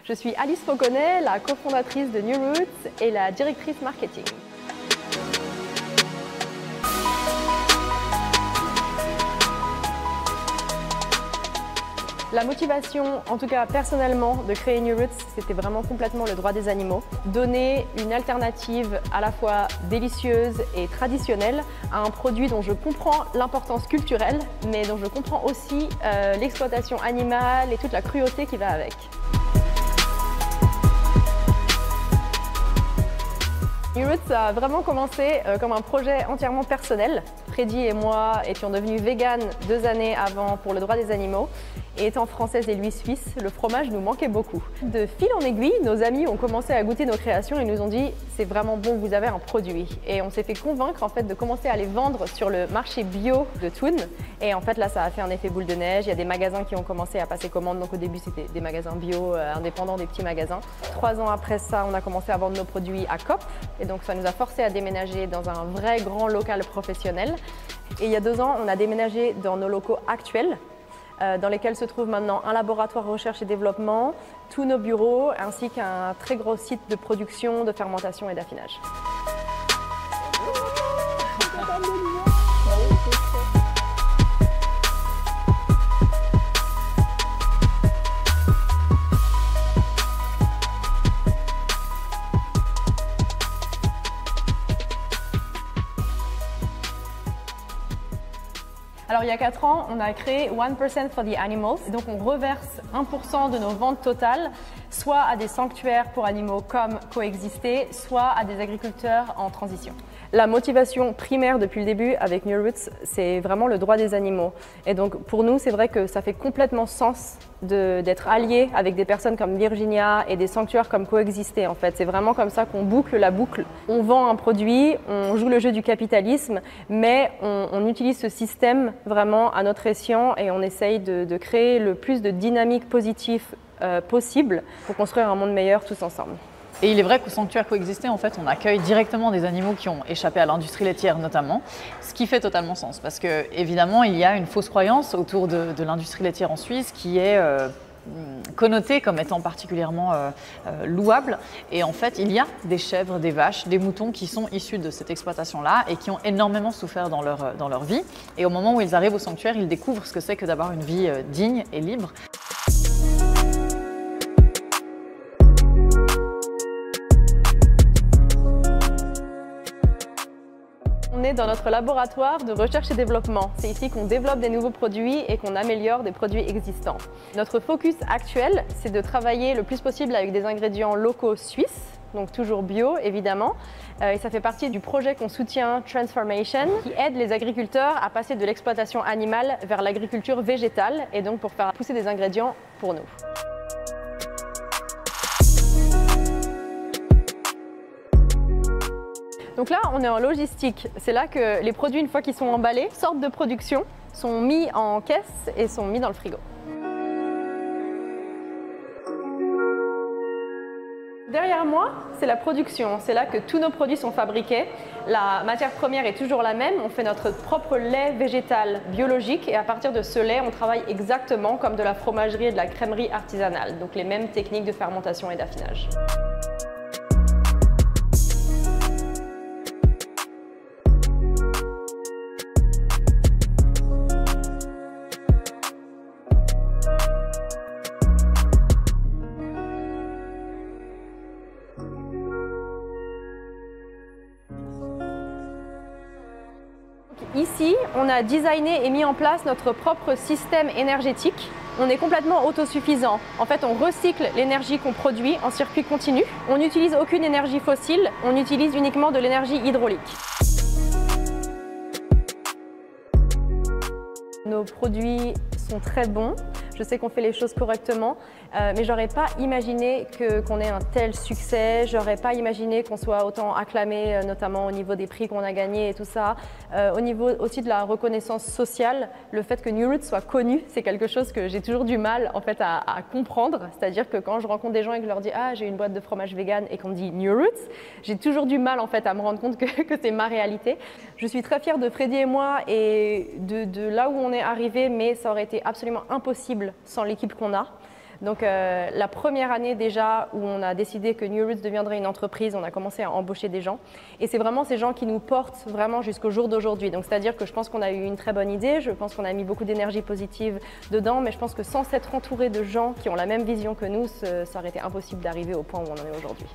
Je suis Alice Fauconnet, la cofondatrice de New Roots et la directrice marketing. La motivation, en tout cas personnellement, de créer New Roots, c'était vraiment complètement le droit des animaux. Donner une alternative à la fois délicieuse et traditionnelle à un produit dont je comprends l'importance culturelle, mais dont je comprends aussi l'exploitation animale et toute la cruauté qui va avec. New Roots a vraiment commencé comme un projet entièrement personnel. Freddy et moi étions devenus véganes 2 années avant pour le droit des animaux. Et étant française et lui suisse, le fromage nous manquait beaucoup. De fil en aiguille, nos amis ont commencé à goûter nos créations et nous ont dit « c'est vraiment bon, vous avez un produit ». Et on s'est fait convaincre en fait de commencer à les vendre sur le marché bio de Thun. Et en fait là, ça a fait un effet boule de neige. Il y a des magasins qui ont commencé à passer commande. Donc au début, c'était des magasins bio indépendants, des petits magasins. 3 ans après ça, on a commencé à vendre nos produits à Coop. Et donc ça nous a forcé à déménager dans un vrai grand local professionnel. Et il y a 2 ans, on a déménagé dans nos locaux actuels, dans lesquels se trouve maintenant un laboratoire recherche et développement, tous nos bureaux, ainsi qu'un très gros site de production, de fermentation et d'affinage. Alors il y a 4 ans, on a créé 1% for the Animals. Donc on reverse 1% de nos ventes totales, soit à des sanctuaires pour animaux comme Coexister, soit à des agriculteurs en transition. La motivation primaire depuis le début avec New Roots, c'est vraiment le droit des animaux. Et donc pour nous, c'est vrai que ça fait complètement sens d'être alliés avec des personnes comme Virginia et des sanctuaires comme Coexister en fait. C'est vraiment comme ça qu'on boucle la boucle. On vend un produit, on joue le jeu du capitalisme, mais on utilise ce système vraiment à notre escient et on essaye de créer le plus de dynamique positive possible pour construire un monde meilleur tous ensemble. Et il est vrai qu'au sanctuaire Coexister, en fait, on accueille directement des animaux qui ont échappé à l'industrie laitière notamment, ce qui fait totalement sens parce que évidemment il y a une fausse croyance autour de l'industrie laitière en Suisse qui est connotée comme étant particulièrement louable. Et en fait, il y a des chèvres, des vaches, des moutons qui sont issus de cette exploitation-là et qui ont énormément souffert dans leur vie. Et au moment où ils arrivent au sanctuaire, ils découvrent ce que c'est que d'avoir une vie digne et libre. On est dans notre laboratoire de recherche et développement. C'est ici qu'on développe des nouveaux produits et qu'on améliore des produits existants. Notre focus actuel, c'est de travailler le plus possible avec des ingrédients locaux suisses, donc toujours bio évidemment. Et ça fait partie du projet qu'on soutient, Transformation, qui aide les agriculteurs à passer de l'exploitation animale vers l'agriculture végétale et donc pour faire pousser des ingrédients pour nous. Donc là, on est en logistique. C'est là que les produits, une fois qu'ils sont emballés, sortent de production, sont mis en caisse et sont mis dans le frigo. Derrière moi, c'est la production. C'est là que tous nos produits sont fabriqués. La matière première est toujours la même. On fait notre propre lait végétal biologique et à partir de ce lait, on travaille exactement comme de la fromagerie et de la crèmerie artisanale. Donc les mêmes techniques de fermentation et d'affinage. Ici, on a designé et mis en place notre propre système énergétique. On est complètement autosuffisant. En fait, on recycle l'énergie qu'on produit en circuit continu. On n'utilise aucune énergie fossile, on utilise uniquement de l'énergie hydraulique. Nos produits sont très bons. Je sais qu'on fait les choses correctement, mais j'aurais pas imaginé qu'on ait un tel succès. J'aurais pas imaginé qu'on soit autant acclamé, notamment au niveau des prix qu'on a gagnés et tout ça. Au niveau aussi de la reconnaissance sociale, le fait que New Roots soit connu, c'est quelque chose que j'ai toujours du mal en fait à comprendre. C'est-à-dire que quand je rencontre des gens et que je leur dis « Ah, j'ai une boîte de fromage vegan » et qu'on me dit New Roots, j'ai toujours du mal en fait à me rendre compte que c'est ma réalité. Je suis très fière de Freddy et moi et de là où on est arrivé, mais ça aurait été absolument impossible sans l'équipe qu'on a. Donc la première année déjà où on a décidé que New Roots deviendrait une entreprise, on a commencé à embaucher des gens. Et c'est vraiment ces gens qui nous portent vraiment jusqu'au jour d'aujourd'hui. Donc c'est-à-dire que je pense qu'on a eu une très bonne idée, je pense qu'on a mis beaucoup d'énergie positive dedans, mais je pense que sans s'être entouré de gens qui ont la même vision que nous, ça aurait été impossible d'arriver au point où on en est aujourd'hui.